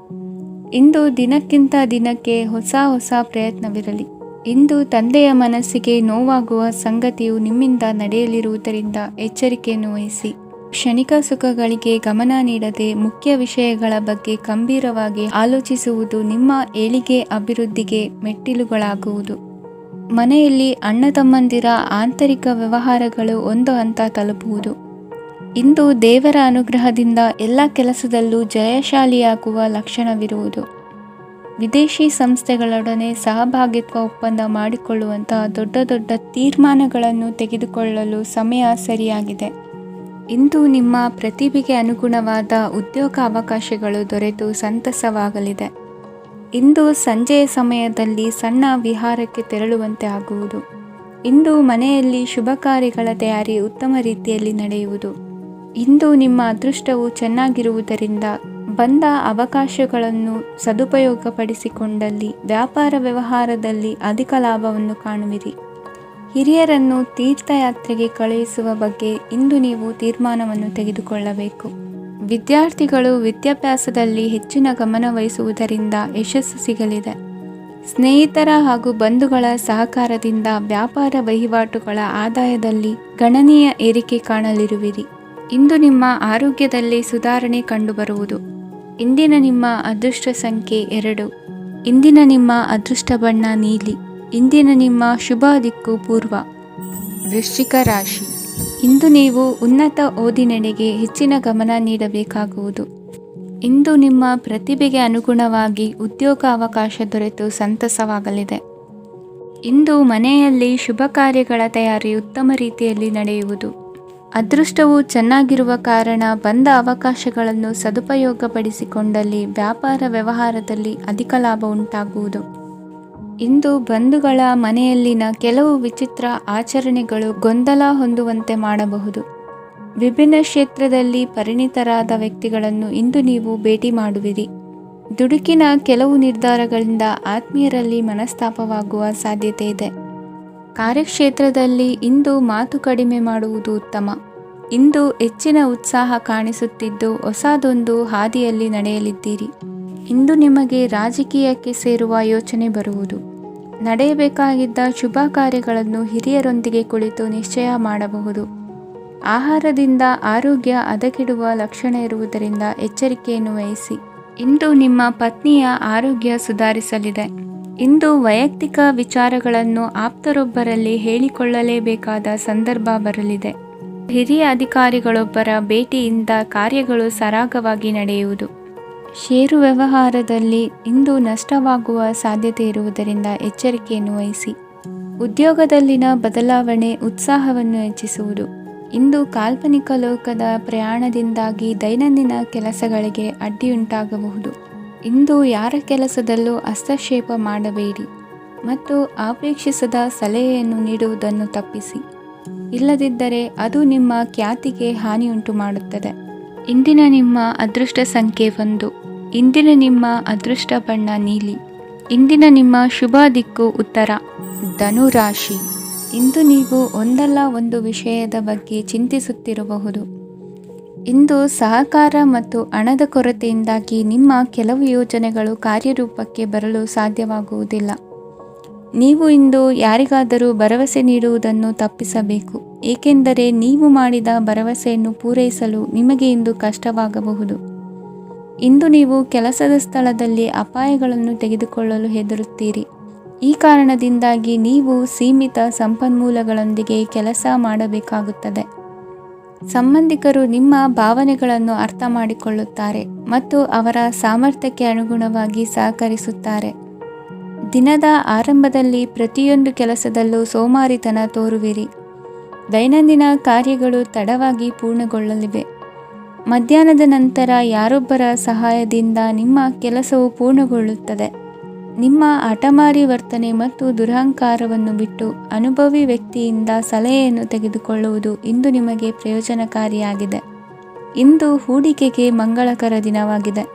ಇಂದು ದಿನಕ್ಕಿಂತ ದಿನಕ್ಕೆ ಹೊಸ ಪ್ರಯತ್ನವಿರಲಿ. ಇಂದು ತಂದೆಯ ಮನಸ್ಸಿಗೆ ನೋವಾಗುವ ಸಂಗತಿಯು ನಿಮ್ಮಿಂದ ನಡೆಯಲಿರುವುದರಿಂದ ಎಚ್ಚರಿಕೆಯನ್ನು ವಹಿಸಿ. ಕ್ಷಣಿಕ ಸುಖಗಳಿಗೆ ಗಮನ ನೀಡದೆ ಮುಖ್ಯ ವಿಷಯಗಳ ಬಗ್ಗೆ ಗಂಭೀರವಾಗಿ ಆಲೋಚಿಸುವುದು ನಿಮ್ಮ ಏಳಿಗೆ ಅಭಿವೃದ್ಧಿಗೆ ಮೆಟ್ಟಿಲುಗಳಾಗುವುದು. ಮನೆಯಲ್ಲಿ ಅಣ್ಣ ತಮ್ಮಂದಿರ ಆಂತರಿಕ ವ್ಯವಹಾರಗಳು ಒಂದು ಹಂತ ತಲುಪುವುದು. ಇಂದು ದೇವರ ಅನುಗ್ರಹದಿಂದ ಎಲ್ಲ ಕೆಲಸದಲ್ಲೂ ಜಯಶಾಲಿಯಾಗುವ ಲಕ್ಷಣವಿರುವುದು. ವಿದೇಶಿ ಸಂಸ್ಥೆಗಳೊಡನೆ ಸಹಭಾಗಿತ್ವ ಒಪ್ಪಂದ ಮಾಡಿಕೊಳ್ಳುವಂತಹ ದೊಡ್ಡ ತೀರ್ಮಾನಗಳನ್ನು ತೆಗೆದುಕೊಳ್ಳಲು ಸಮಯ ಸರಿಯಾಗಿದೆ. ಇಂದು ನಿಮ್ಮ ಪ್ರತಿಭೆಗೆ ಅನುಗುಣವಾದ ಉದ್ಯೋಗ ಅವಕಾಶಗಳು ದೊರೆತು ಸಂತಸವಾಗಲಿದೆ. ಇಂದು ಸಂಜೆಯ ಸಮಯದಲ್ಲಿ ಸಣ್ಣ ವಿಹಾರಕ್ಕೆ ತೆರಳುವಂತೆ ಆಗುವುದು. ಇಂದು ಮನೆಯಲ್ಲಿ ಶುಭ ಕಾರ್ಯಗಳ ತಯಾರಿ ಉತ್ತಮ ರೀತಿಯಲ್ಲಿ ನಡೆಯುವುದು. ಇಂದು ನಿಮ್ಮ ಅದೃಷ್ಟವು ಚೆನ್ನಾಗಿರುವುದರಿಂದ ಬಂದ ಅವಕಾಶಗಳನ್ನು ಸದುಪಯೋಗಪಡಿಸಿಕೊಂಡಲ್ಲಿ ವ್ಯಾಪಾರ ವ್ಯವಹಾರದಲ್ಲಿ ಅಧಿಕ ಲಾಭವನ್ನು ಕಾಣುವಿರಿ. ಹಿರಿಯರನ್ನು ತೀರ್ಥಯಾತ್ರೆಗೆ ಕಳುಹಿಸುವ ಬಗ್ಗೆ ಇಂದು ನೀವು ತೀರ್ಮಾನವನ್ನು ತೆಗೆದುಕೊಳ್ಳಬೇಕು. ವಿದ್ಯಾರ್ಥಿಗಳು ವಿದ್ಯಾಭ್ಯಾಸದಲ್ಲಿ ಹೆಚ್ಚಿನ ಗಮನ ವಹಿಸುವುದರಿಂದ ಯಶಸ್ಸು ಸಿಗಲಿದೆ. ಸ್ನೇಹಿತರ ಹಾಗೂ ಬಂಧುಗಳ ಸಹಕಾರದಿಂದ ವ್ಯಾಪಾರ ವಹಿವಾಟುಗಳ ಆದಾಯದಲ್ಲಿ ಗಣನೀಯ ಏರಿಕೆ ಕಾಣಲಿರುವಿರಿ. ಇಂದು ನಿಮ್ಮ ಆರೋಗ್ಯದಲ್ಲಿ ಸುಧಾರಣೆ ಕಂಡುಬರುವುದು. ಇಂದಿನ ನಿಮ್ಮ ಅದೃಷ್ಟ ಸಂಖ್ಯೆ 2. ಇಂದಿನ ನಿಮ್ಮ ಅದೃಷ್ಟ ಬಣ್ಣ ನೀಲಿ. ಇಂದಿನ ನಿಮ್ಮ ಶುಭ ದಿಕ್ಕು ಪೂರ್ವ. ವೃಶ್ಚಿಕ ರಾಶಿ. ಇಂದು ನೀವು ಉನ್ನತ ಓದಿನೆಡೆಗೆ ಹೆಚ್ಚಿನ ಗಮನ ನೀಡಬೇಕಾಗುವುದು. ಇಂದು ನಿಮ್ಮ ಪ್ರತಿಭೆಗೆ ಅನುಗುಣವಾಗಿ ಉದ್ಯೋಗ ಅವಕಾಶ ದೊರೆತು ಸಂತಸವಾಗಲಿದೆ. ಇಂದು ಮನೆಯಲ್ಲಿ ಶುಭ ಕಾರ್ಯಗಳ ತಯಾರಿ ಉತ್ತಮ ರೀತಿಯಲ್ಲಿ ನಡೆಯುವುದು. ಅದೃಷ್ಟವು ಚೆನ್ನಾಗಿರುವ ಕಾರಣ ಬಂದ ಅವಕಾಶಗಳನ್ನು ಸದುಪಯೋಗಪಡಿಸಿಕೊಂಡಲ್ಲಿ ವ್ಯಾಪಾರ ವ್ಯವಹಾರದಲ್ಲಿ ಅಧಿಕ ಲಾಭ ಉಂಟಾಗುವುದು. ಇಂದು ಬಂಧುಗಳ ಮನೆಯಲ್ಲಿನ ಕೆಲವು ವಿಚಿತ್ರ ಆಚರಣೆಗಳು ಗೊಂದಲ ಹೊಂದುವಂತೆ ಮಾಡಬಹುದು. ವಿಭಿನ್ನ ಕ್ಷೇತ್ರದಲ್ಲಿ ಪರಿಣಿತರಾದ ವ್ಯಕ್ತಿಗಳನ್ನು ಇಂದು ನೀವು ಭೇಟಿ ಮಾಡುವಿರಿ. ದುಡುಕಿನ ಕೆಲವು ನಿರ್ಧಾರಗಳಿಂದ ಆತ್ಮೀಯರಲ್ಲಿ ಮನಸ್ತಾಪವಾಗುವ ಸಾಧ್ಯತೆ ಇದೆ. ಕಾರ್ಯಕ್ಷೇತ್ರದಲ್ಲಿ ಇಂದು ಮಾತು ಕಡಿಮೆ ಮಾಡುವುದು ಉತ್ತಮ. ಇಂದು ಹೆಚ್ಚಿನ ಉತ್ಸಾಹ ಕಾಣಿಸುತ್ತಿದ್ದು ಹೊಸದೊಂದು ಹಾದಿಯಲ್ಲಿ ನಡೆಯಲಿದ್ದೀರಿ. ಇಂದು ನಿಮಗೆ ರಾಜಕೀಯಕ್ಕೆ ಸೇರುವ ಯೋಚನೆ ಬರುವುದು. ನಡೆಯಬೇಕಾಗಿದ್ದ ಶುಭ ಕಾರ್ಯಗಳನ್ನು ಹಿರಿಯರೊಂದಿಗೆ ಕುಳಿತು ನಿಶ್ಚಯ ಮಾಡಬಹುದು. ಆಹಾರದಿಂದ ಆರೋಗ್ಯ ಹದಗೆಡುವ ಲಕ್ಷಣ ಇರುವುದರಿಂದ ಎಚ್ಚರಿಕೆಯನ್ನು ವಹಿಸಿ. ಇಂದು ನಿಮ್ಮ ಪತ್ನಿಯ ಆರೋಗ್ಯ ಸುಧಾರಿಸಲಿದೆ. ಇಂದು ವೈಯಕ್ತಿಕ ವಿಚಾರಗಳನ್ನು ಆಪ್ತರೊಬ್ಬರಲ್ಲಿ ಹೇಳಿಕೊಳ್ಳಲೇಬೇಕಾದ ಸಂದರ್ಭ ಬರಲಿದೆ. ಹಿರಿಯ ಅಧಿಕಾರಿಗಳೊಬ್ಬರ ಭೇಟಿಯಿಂದ ಕಾರ್ಯಗಳು ಸರಾಗವಾಗಿ ನಡೆಯುವುದು. ಷೇರು ವ್ಯವಹಾರದಲ್ಲಿ ಇಂದು ನಷ್ಟವಾಗುವ ಸಾಧ್ಯತೆ ಇರುವುದರಿಂದ ಎಚ್ಚರಿಕೆಯನ್ನು ವಹಿಸಿ. ಉದ್ಯೋಗದಲ್ಲಿನ ಬದಲಾವಣೆ ಉತ್ಸಾಹವನ್ನು ಹೆಚ್ಚಿಸುವುದು. ಇಂದು ಕಾಲ್ಪನಿಕ ಲೋಕದ ಪ್ರಯಾಣದಿಂದಾಗಿ ದೈನಂದಿನ ಕೆಲಸಗಳಿಗೆ ಅಡ್ಡಿಯುಂಟಾಗಬಹುದು. ಇಂದು ಯಾರ ಕೆಲಸದಲ್ಲೂ ಹಸ್ತಕ್ಷೇಪ ಮಾಡಬೇಡಿ ಮತ್ತು ಅಪೇಕ್ಷಿಸದ ಸಲಹೆಯನ್ನು ನೀಡುವುದನ್ನು ತಪ್ಪಿಸಿ. ಇಲ್ಲದಿದ್ದರೆ ಅದು ನಿಮ್ಮ ಖ್ಯಾತಿಗೆ ಹಾನಿಯುಂಟು ಮಾಡುತ್ತದೆ. ಇಂದಿನ ನಿಮ್ಮ ಅದೃಷ್ಟ ಸಂಖ್ಯೆ 1. ಇಂದಿನ ನಿಮ್ಮ ಅದೃಷ್ಟ ಬಣ್ಣ ನೀಲಿ. ಇಂದಿನ ನಿಮ್ಮ ಶುಭ ದಿಕ್ಕು ಉತ್ತರ. ಧನು ರಾಶಿ. ಇಂದು ನೀವು ಒಂದಲ್ಲ ಒಂದು ವಿಷಯದ ಬಗ್ಗೆ ಚಿಂತಿಸುತ್ತಿರಬಹುದು. ಇಂದು ಸಹಕಾರ ಮತ್ತು ಹಣದ ಕೊರತೆಯಿಂದಾಗಿ ನಿಮ್ಮ ಕೆಲವು ಯೋಜನೆಗಳು ಕಾರ್ಯರೂಪಕ್ಕೆ ಬರಲು ಸಾಧ್ಯವಾಗುವುದಿಲ್ಲ. ನೀವು ಇಂದು ಯಾರಿಗಾದರೂ ಭರವಸೆ ನೀಡುವುದನ್ನು ತಪ್ಪಿಸಬೇಕು, ಏಕೆಂದರೆ ನೀವು ಮಾಡಿದ ಭರವಸೆಯನ್ನು ಪೂರೈಸಲು ನಿಮಗೆ ಇಂದು ಕಷ್ಟವಾಗಬಹುದು. ಇಂದು ನೀವು ಕೆಲಸದ ಸ್ಥಳದಲ್ಲಿ ಅಪಾಯಗಳನ್ನು ತೆಗೆದುಕೊಳ್ಳಲು ಹೆದರುತ್ತೀರಿ. ಈ ಕಾರಣದಿಂದಾಗಿ ನೀವು ಸೀಮಿತ ಸಂಪನ್ಮೂಲಗಳೊಂದಿಗೆ ಕೆಲಸ ಮಾಡಬೇಕಾಗುತ್ತದೆ. ಸಂಬಂಧಿಕರು ನಿಮ್ಮ ಭಾವನೆಗಳನ್ನು ಅರ್ಥ ಮಾಡಿಕೊಳ್ಳುತ್ತಾರೆ ಮತ್ತು ಅವರ ಸಾಮರ್ಥ್ಯಕ್ಕೆ ಅನುಗುಣವಾಗಿ ಸಹಕರಿಸುತ್ತಾರೆ. ದಿನದ ಆರಂಭದಲ್ಲಿ ಪ್ರತಿಯೊಂದು ಕೆಲಸದಲ್ಲೂ ಸೋಮಾರಿತನ ತೋರುವಿರಿ. ದೈನಂದಿನ ಕಾರ್ಯಗಳು ತಡವಾಗಿ ಪೂರ್ಣಗೊಳ್ಳಲಿವೆ. ಮಧ್ಯಾಹ್ನದ ನಂತರ ಯಾರೊಬ್ಬರ ಸಹಾಯದಿಂದ ನಿಮ್ಮ ಕೆಲಸವು ಪೂರ್ಣಗೊಳ್ಳುತ್ತದೆ. ನಿಮ್ಮ ಹಠಮಾರಿ ವರ್ತನೆ ಮತ್ತು ದುರಹಂಕಾರವನ್ನು ಬಿಟ್ಟು ಅನುಭವಿ ವ್ಯಕ್ತಿಯಿಂದ ಸಲಹೆಯನ್ನು ತೆಗೆದುಕೊಳ್ಳುವುದು ಇಂದು ನಿಮಗೆ ಪ್ರಯೋಜನಕಾರಿಯಾಗಿದೆ. ಇಂದು ಹೂಡಿಕೆಗೆ ಮಂಗಳಕರ ದಿನವಾಗಿದೆ.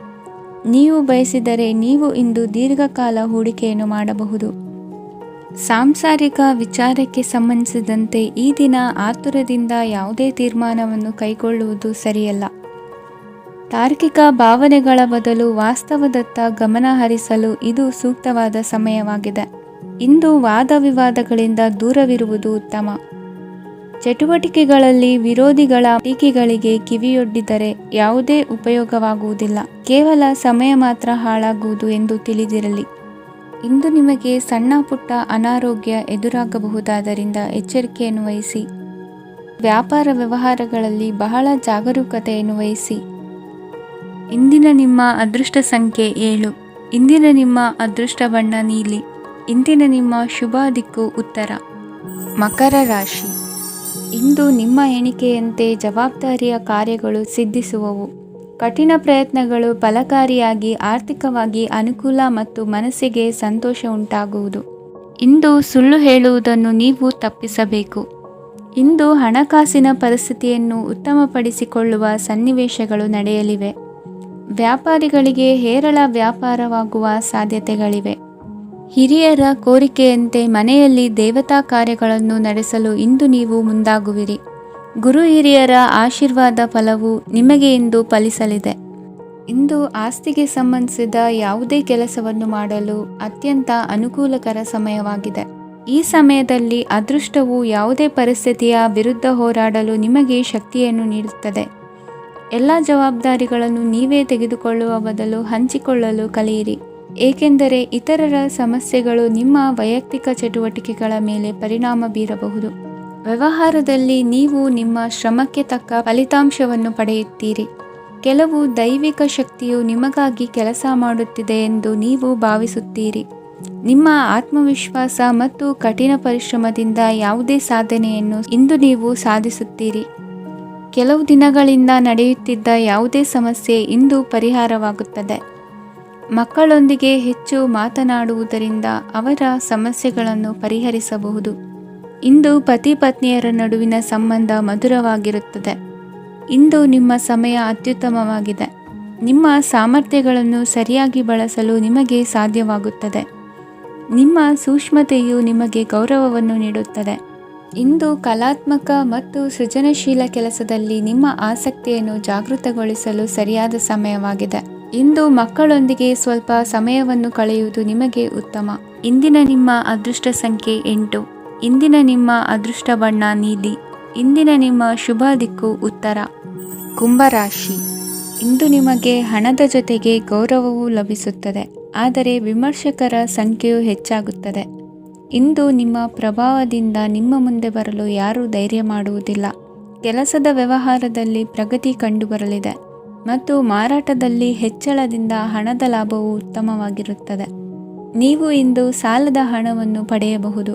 ನೀವು ಬಯಸಿದರೆ ನೀವು ಇಂದು ದೀರ್ಘಕಾಲ ಹೂಡಿಕೆಯನ್ನು ಮಾಡಬಹುದು. ಸಾಂಸಾರಿಕ ವಿಚಾರಕ್ಕೆ ಸಂಬಂಧಿಸಿದಂತೆ ಈ ದಿನ ಆತುರದಿಂದ ಯಾವುದೇ ತೀರ್ಮಾನವನ್ನು ಕೈಗೊಳ್ಳುವುದು ಸರಿಯಲ್ಲ. ತಾರ್ಕಿಕ ಭಾವನೆಗಳ ಬದಲು ವಾಸ್ತವದತ್ತ ಗಮನ ಹರಿಸಲು ಇದು ಸೂಕ್ತವಾದ ಸಮಯವಾಗಿದೆ. ಇಂದು ವಾದ ವಿವಾದಗಳಿಂದ ದೂರವಿರುವುದು ಉತ್ತಮ. ಚಟುವಟಿಕೆಗಳಲ್ಲಿ ವಿರೋಧಿಗಳ ಟೀಕೆಗಳಿಗೆ ಕಿವಿಯೊಡ್ಡಿದರೆ ಯಾವುದೇ ಉಪಯೋಗವಾಗುವುದಿಲ್ಲ, ಕೇವಲ ಸಮಯ ಮಾತ್ರ ಹಾಳಾಗುವುದು ಎಂದು ತಿಳಿದಿರಲಿ. ಇಂದು ನಿಮಗೆ ಸಣ್ಣ ಪುಟ್ಟ ಅನಾರೋಗ್ಯ ಎದುರಾಗಬಹುದಾದ್ದರಿಂದ ಎಚ್ಚರಿಕೆಯನ್ನು ವಹಿಸಿ. ವ್ಯಾಪಾರ ವ್ಯವಹಾರಗಳಲ್ಲಿ ಬಹಳ ಜಾಗರೂಕತೆಯನ್ನು ವಹಿಸಿ. ಇಂದಿನ ನಿಮ್ಮ ಅದೃಷ್ಟ ಸಂಖ್ಯೆ 7. ಇಂದಿನ ನಿಮ್ಮ ಅದೃಷ್ಟ ಬಣ್ಣ ನೀಲಿ. ಇಂದಿನ ನಿಮ್ಮ ಶುಭ ದಿಕ್ಕು ಉತ್ತರ. ಮಕರ ರಾಶಿ. ಇಂದು ನಿಮ್ಮ ಎಣಿಕೆಯಂತೆ ಜವಾಬ್ದಾರಿಯ ಕಾರ್ಯಗಳು ಸಿದ್ಧಿಸುವವು. ಕಠಿಣ ಪ್ರಯತ್ನಗಳು ಫಲಕಾರಿಯಾಗಿ ಆರ್ಥಿಕವಾಗಿ ಅನುಕೂಲ ಮತ್ತು ಮನಸ್ಸಿಗೆ ಸಂತೋಷ ಉಂಟಾಗುವುದು. ಇಂದು ಸುಳ್ಳು ಹೇಳುವುದನ್ನು ನೀವು ತಪ್ಪಿಸಬೇಕು. ಇಂದು ಹಣಕಾಸಿನ ಪರಿಸ್ಥಿತಿಯನ್ನು ಉತ್ತಮಪಡಿಸಿಕೊಳ್ಳುವ ಸನ್ನಿವೇಶಗಳು ನಡೆಯಲಿವೆ. ವ್ಯಾಪಾರಿಗಳಿಗೆ ಹೇರಳ ವ್ಯಾಪಾರವಾಗುವ ಸಾಧ್ಯತೆಗಳಿವೆ. ಹಿರಿಯರ ಕೋರಿಕೆಯಂತೆ ಮನೆಯಲ್ಲಿ ದೇವತಾ ಕಾರ್ಯಗಳನ್ನು ನಡೆಸಲು ಇಂದು ನೀವು ಮುಂದಾಗುವಿರಿ. ಗುರು ಹಿರಿಯರ ಆಶೀರ್ವಾದ ಫಲವು ನಿಮಗೆ ಇಂದು ಫಲಿಸಲಿದೆ. ಇಂದು ಆಸ್ತಿಗೆ ಸಂಬಂಧಿಸಿದ ಯಾವುದೇ ಕೆಲಸವನ್ನು ಮಾಡಲು ಅತ್ಯಂತ ಅನುಕೂಲಕರ ಸಮಯವಾಗಿದೆ. ಈ ಸಮಯದಲ್ಲಿ ಅದೃಷ್ಟವು ಯಾವುದೇ ಪರಿಸ್ಥಿತಿಯ ವಿರುದ್ಧ ಹೋರಾಡಲು ನಿಮಗೆ ಶಕ್ತಿಯನ್ನು ನೀಡುತ್ತದೆ. ಎಲ್ಲ ಜವಾಬ್ದಾರಿಗಳನ್ನು ನೀವೇ ತೆಗೆದುಕೊಳ್ಳುವ ಬದಲು ಹಂಚಿಕೊಳ್ಳಲು ಕಲಿಯಿರಿ, ಏಕೆಂದರೆ ಇತರರ ಸಮಸ್ಯೆಗಳು ನಿಮ್ಮ ವೈಯಕ್ತಿಕ ಚಟುವಟಿಕೆಗಳ ಮೇಲೆ ಪರಿಣಾಮ ಬೀರಬಹುದು. ವ್ಯವಹಾರದಲ್ಲಿ ನೀವು ನಿಮ್ಮ ಶ್ರಮಕ್ಕೆ ತಕ್ಕ ಫಲಿತಾಂಶವನ್ನು ಪಡೆಯುತ್ತೀರಿ. ಕೆಲವು ದೈವಿಕ ಶಕ್ತಿಯು ನಿಮಗಾಗಿ ಕೆಲಸ ಮಾಡುತ್ತಿದೆ ಎಂದು ನೀವು ಭಾವಿಸುತ್ತೀರಿ. ನಿಮ್ಮ ಆತ್ಮವಿಶ್ವಾಸ ಮತ್ತು ಕಠಿಣ ಪರಿಶ್ರಮದಿಂದ ಯಾವುದೇ ಸಾಧನೆಯನ್ನು ಇಂದು ನೀವು ಸಾಧಿಸುತ್ತೀರಿ. ಕೆಲವು ದಿನಗಳಿಂದ ನಡೆಯುತ್ತಿದ್ದ ಯಾವುದೇ ಸಮಸ್ಯೆ ಇಂದು ಪರಿಹಾರವಾಗುತ್ತದೆ. ಮಕ್ಕಳೊಂದಿಗೆ ಹೆಚ್ಚು ಮಾತನಾಡುವುದರಿಂದ ಅವರ ಸಮಸ್ಯೆಗಳನ್ನು ಪರಿಹರಿಸಬಹುದು. ಇಂದು ಪತಿ ಪತ್ನಿಯರ ನಡುವಿನ ಸಂಬಂಧ ಮಧುರವಾಗಿರುತ್ತದೆ. ಇಂದು ನಿಮ್ಮ ಸಮಯ ಅತ್ಯುತ್ತಮವಾಗಿದೆ. ನಿಮ್ಮ ಸಾಮರ್ಥ್ಯಗಳನ್ನು ಸರಿಯಾಗಿ ಬಳಸಲು ನಿಮಗೆ ಸಾಧ್ಯವಾಗುತ್ತದೆ. ನಿಮ್ಮ ಸೂಕ್ಷ್ಮತೆಯು ನಿಮಗೆ ಗೌರವವನ್ನು ನೀಡುತ್ತದೆ. ಇಂದು ಕಲಾತ್ಮಕ ಮತ್ತು ಸೃಜನಶೀಲ ಕೆಲಸದಲ್ಲಿ ನಿಮ್ಮ ಆಸಕ್ತಿಯನ್ನು ಜಾಗೃತಗೊಳಿಸಲು ಸರಿಯಾದ ಸಮಯವಾಗಿದೆ. ಇಂದು ಮಕ್ಕಳೊಂದಿಗೆ ಸ್ವಲ್ಪ ಸಮಯವನ್ನು ಕಳೆಯುವುದು ನಿಮಗೆ ಉತ್ತಮ. ಇಂದಿನ ನಿಮ್ಮ ಅದೃಷ್ಟ ಸಂಖ್ಯೆ 8. ಇಂದಿನ ನಿಮ್ಮ ಅದೃಷ್ಟ ಬಣ್ಣ ನೀಲಿ. ಇಂದಿನ ನಿಮ್ಮ ಶುಭ ದಿಕ್ಕು ಉತ್ತರ. ಕುಂಭರಾಶಿ. ಇಂದು ನಿಮಗೆ ಹಣದ ಜೊತೆಗೆ ಗೌರವವೂ ಲಭಿಸುತ್ತದೆ, ಆದರೆ ವಿಮರ್ಶಕರ ಸಂಖ್ಯೆಯು ಹೆಚ್ಚಾಗುತ್ತದೆ. ಇಂದು ನಿಮ್ಮ ಪ್ರಭಾವದಿಂದ ನಿಮ್ಮ ಮುಂದೆ ಬರಲು ಯಾರೂ ಧೈರ್ಯ ಮಾಡುವುದಿಲ್ಲ. ಕೆಲಸದ ವ್ಯವಹಾರದಲ್ಲಿ ಪ್ರಗತಿ ಕಂಡುಬರಲಿದೆ ಮತ್ತು ಮಾರಾಟದಲ್ಲಿ ಹೆಚ್ಚಳದಿಂದ ಹಣದ ಲಾಭವು ಉತ್ತಮವಾಗಿರುತ್ತದೆ. ನೀವು ಇಂದು ಸಾಲದ ಹಣವನ್ನು ಪಡೆಯಬಹುದು.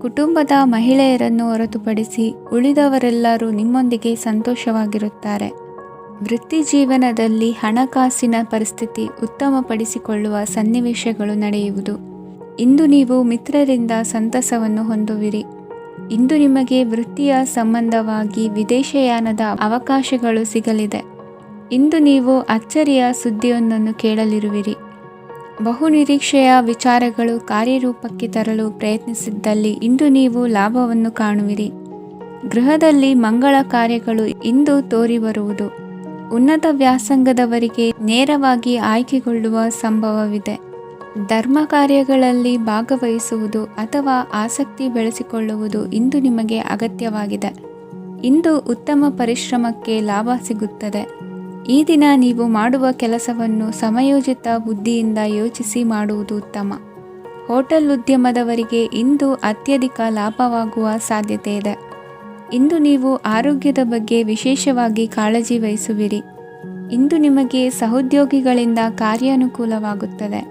ಕುಟುಂಬದ ಮಹಿಳೆಯರನ್ನು ಹೊರತುಪಡಿಸಿ ಉಳಿದವರೆಲ್ಲರೂ ನಿಮ್ಮೊಂದಿಗೆ ಸಂತೋಷವಾಗಿರುತ್ತಾರೆ. ವೃತ್ತಿ ಜೀವನದಲ್ಲಿ ಹಣಕಾಸಿನ ಪರಿಸ್ಥಿತಿ ಉತ್ತಮಪಡಿಸಿಕೊಳ್ಳುವ ಸನ್ನಿವೇಶಗಳು ನಡೆಯುವುದು. ಇಂದು ನೀವು ಮಿತ್ರರಿಂದ ಸಂತಸವನ್ನು ಹೊಂದುವಿರಿ. ಇಂದು ನಿಮಗೆ ವೃತ್ತಿಯ ಸಂಬಂಧವಾಗಿ ವಿದೇಶಯಾನದ ಅವಕಾಶಗಳು ಸಿಗಲಿದೆ. ಇಂದು ನೀವು ಅಚ್ಚರಿಯ ಸುದ್ದಿಯೊಂದನ್ನು ಕೇಳಲಿರುವಿರಿ. ಬಹುನಿರೀಕ್ಷೆಯ ವಿಚಾರಗಳು ಕಾರ್ಯರೂಪಕ್ಕೆ ತರಲು ಪ್ರಯತ್ನಿಸಿದ್ದಲ್ಲಿ ಇಂದು ನೀವು ಲಾಭವನ್ನು ಕಾಣುವಿರಿ. ಗೃಹದಲ್ಲಿ ಮಂಗಳ ಕಾರ್ಯಗಳು ಇಂದು ತೋರಿಬರುವುದು. ಉನ್ನತ ವ್ಯಾಸಂಗದವರಿಗೆ ನೇರವಾಗಿ ಆಯ್ಕೆಗೊಳ್ಳುವ ಸಂಭವವಿದೆ. ಧರ್ಮ ಕಾರ್ಯಗಳಲ್ಲಿ ಭಾಗವಹಿಸುವುದು ಅಥವಾ ಆಸಕ್ತಿ ಬೆಳೆಸಿಕೊಳ್ಳುವುದು ಇಂದು ನಿಮಗೆ ಅಗತ್ಯವಾಗಿದೆ. ಇಂದು ಉತ್ತಮ ಪರಿಶ್ರಮಕ್ಕೆ ಲಾಭ ಸಿಗುತ್ತದೆ. ಈ ದಿನ ನೀವು ಮಾಡುವ ಕೆಲಸವನ್ನು ಸಮಯೋಚಿತ ಬುದ್ಧಿಯಿಂದ ಯೋಚಿಸಿ ಮಾಡುವುದು ಉತ್ತಮ. ಹೋಟೆಲ್ ಉದ್ಯಮದವರಿಗೆ ಇಂದು ಅತ್ಯಧಿಕ ಲಾಭವಾಗುವ ಸಾಧ್ಯತೆ ಇದೆ. ಇಂದು ನೀವು ಆರೋಗ್ಯದ ಬಗ್ಗೆ ವಿಶೇಷವಾಗಿ ಕಾಳಜಿ ವಹಿಸುವಿರಿ. ಇಂದು ನಿಮಗೆ ಸಹೋದ್ಯೋಗಿಗಳಿಂದ ಕಾರ್ಯಾನುಕೂಲವಾಗುತ್ತದೆ.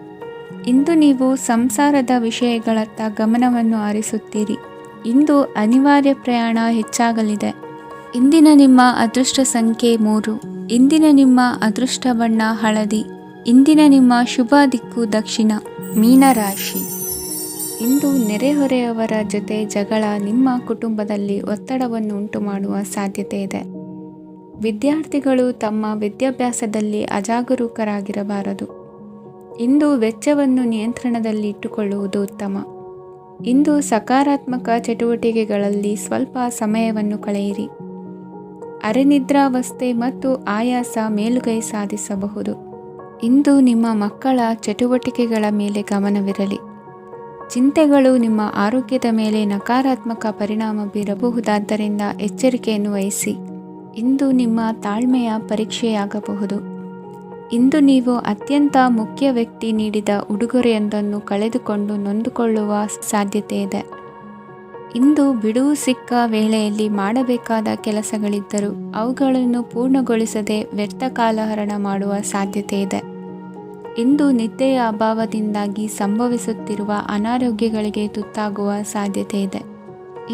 ಇಂದು ನೀವು ಸಂಸಾರದ ವಿಷಯಗಳತ್ತ ಗಮನವನ್ನು ಹರಿಸುತ್ತೀರಿ. ಇಂದು ಅನಿವಾರ್ಯ ಪ್ರಯಾಣ ಹೆಚ್ಚಾಗಲಿದೆ. ಇಂದಿನ ನಿಮ್ಮ ಅದೃಷ್ಟ ಸಂಖ್ಯೆ 3. ಇಂದಿನ ನಿಮ್ಮ ಅದೃಷ್ಟ ಬಣ್ಣ ಹಳದಿ. ಇಂದಿನ ನಿಮ್ಮ ಶುಭ ದಿಕ್ಕು ದಕ್ಷಿಣ. ಮೀನರಾಶಿ. ಇಂದು ನೆರೆಹೊರೆಯವರ ಜೊತೆ ಜಗಳ ನಿಮ್ಮ ಕುಟುಂಬದಲ್ಲಿ ಒತ್ತಡವನ್ನು ಉಂಟುಮಾಡುವ ಸಾಧ್ಯತೆ ಇದೆ. ವಿದ್ಯಾರ್ಥಿಗಳು ತಮ್ಮ ವಿದ್ಯಾಭ್ಯಾಸದಲ್ಲಿ ಅಜಾಗರೂಕರಾಗಿರಬಾರದು. ಇಂದು ವೆಚ್ಚವನ್ನು ನಿಯಂತ್ರಣದಲ್ಲಿ ಇಟ್ಟುಕೊಳ್ಳುವುದು ಉತ್ತಮ. ಇಂದು ಸಕಾರಾತ್ಮಕ ಚಟುವಟಿಕೆಗಳಲ್ಲಿ ಸ್ವಲ್ಪ ಸಮಯವನ್ನು ಕಳೆಯಿರಿ. ಅರೆನಿದ್ರಾವಸ್ಥೆ ಮತ್ತು ಆಯಾಸ ಮೇಲುಗೈ ಸಾಧಿಸಬಹುದು. ಇಂದು ನಿಮ್ಮ ಮಕ್ಕಳ ಚಟುವಟಿಕೆಗಳ ಮೇಲೆ ಗಮನವಿರಲಿ. ಚಿಂತೆಗಳು ನಿಮ್ಮ ಆರೋಗ್ಯದ ಮೇಲೆ ನಕಾರಾತ್ಮಕ ಪರಿಣಾಮ ಬೀರಬಹುದಾದ್ದರಿಂದ ಎಚ್ಚರಿಕೆಯನ್ನು ವಹಿಸಿ. ಇಂದು ನಿಮ್ಮ ತಾಳ್ಮೆಯ ಪರೀಕ್ಷೆಯಾಗಬಹುದು. ಇಂದು ನೀವು ಅತ್ಯಂತ ಮುಖ್ಯ ವ್ಯಕ್ತಿ ನೀಡಿದ ಉಡುಗೊರೆಯೊಂದನ್ನು ಕಳೆದುಕೊಂಡು ನೊಂದುಕೊಳ್ಳುವ ಸಾಧ್ಯತೆ ಇದೆ. ಇಂದು ಬಿಡುವು ಸಿಕ್ಕ ವೇಳೆಯಲ್ಲಿ ಮಾಡಬೇಕಾದ ಕೆಲಸಗಳಿದ್ದರೂ ಅವುಗಳನ್ನು ಪೂರ್ಣಗೊಳಿಸದೆ ವ್ಯರ್ಥ ಕಾಲಹರಣ ಮಾಡುವ ಸಾಧ್ಯತೆ ಇದೆ. ಇಂದು ನಿದ್ದೆಯ ಅಭಾವದಿಂದಾಗಿ ಸಂಭವಿಸುತ್ತಿರುವ ಅನಾರೋಗ್ಯಗಳಿಗೆ ತುತ್ತಾಗುವ ಸಾಧ್ಯತೆ ಇದೆ.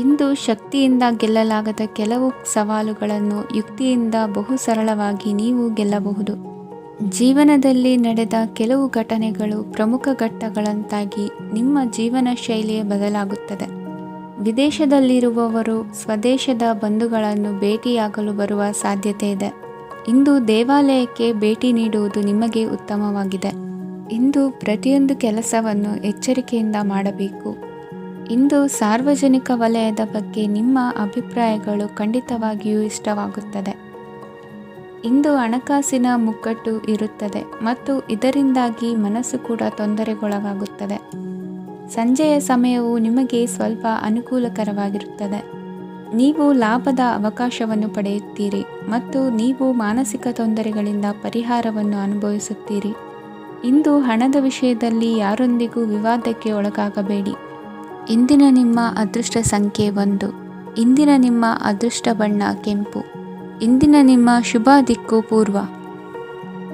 ಇಂದು ಶಕ್ತಿಯಿಂದ ಗೆಲ್ಲಲಾಗದ ಕೆಲವು ಸವಾಲುಗಳನ್ನು ಯುಕ್ತಿಯಿಂದ ಬಹು ಸರಳವಾಗಿ ನೀವು ಗೆಲ್ಲಬಹುದು. ಜೀವನದಲ್ಲಿ ನಡೆದ ಕೆಲವು ಘಟನೆಗಳು ಪ್ರಮುಖ ಘಟ್ಟಗಳಂತಾಗಿ ನಿಮ್ಮ ಜೀವನ ಶೈಲಿಯೇ ಬದಲಾಗುತ್ತದೆ. ವಿದೇಶದಲ್ಲಿರುವವರು ಸ್ವದೇಶದ ಬಂಧುಗಳನ್ನು ಭೇಟಿಯಾಗಲು ಬರುವ ಸಾಧ್ಯತೆ ಇದೆ. ಇಂದು ದೇವಾಲಯಕ್ಕೆ ಭೇಟಿ ನೀಡುವುದು ನಿಮಗೆ ಉತ್ತಮವಾಗಿದೆ. ಇಂದು ಪ್ರತಿಯೊಂದು ಕೆಲಸವನ್ನು ಎಚ್ಚರಿಕೆಯಿಂದ ಮಾಡಬೇಕು. ಇಂದು ಸಾರ್ವಜನಿಕ ವಲಯದ ಬಗ್ಗೆ ನಿಮ್ಮ ಅಭಿಪ್ರಾಯಗಳು ಖಂಡಿತವಾಗಿಯೂ ಇಷ್ಟವಾಗುತ್ತದೆ. ಇಂದು ಹಣಕಾಸಿನ ಮುಗ್ಗಟ್ಟು ಇರುತ್ತದೆ ಮತ್ತು ಇದರಿಂದಾಗಿ ಮನಸ್ಸು ಕೂಡ ತೊಂದರೆಗೊಳಗಾಗುತ್ತದೆ. ಸಂಜೆಯ ಸಮಯವು ನಿಮಗೆ ಸ್ವಲ್ಪ ಅನುಕೂಲಕರವಾಗಿರುತ್ತದೆ. ನೀವು ಲಾಭದ ಅವಕಾಶವನ್ನು ಪಡೆಯುತ್ತೀರಿ ಮತ್ತು ನೀವು ಮಾನಸಿಕ ತೊಂದರೆಗಳಿಂದ ಪರಿಹಾರವನ್ನು ಅನುಭವಿಸುತ್ತೀರಿ. ಇಂದು ಹಣದ ವಿಷಯದಲ್ಲಿ ಯಾರೊಂದಿಗೂ ವಿವಾದಕ್ಕೆ ಒಳಗಾಗಬೇಡಿ. ಇಂದಿನ ನಿಮ್ಮ ಅದೃಷ್ಟ ಸಂಖ್ಯೆ 1. ಇಂದಿನ ನಿಮ್ಮ ಅದೃಷ್ಟ ಬಣ್ಣ ಕೆಂಪು. ಇಂದಿನ ನಿಮ್ಮ ಶುಭ ದಿಕ್ಕು ಪೂರ್ವ.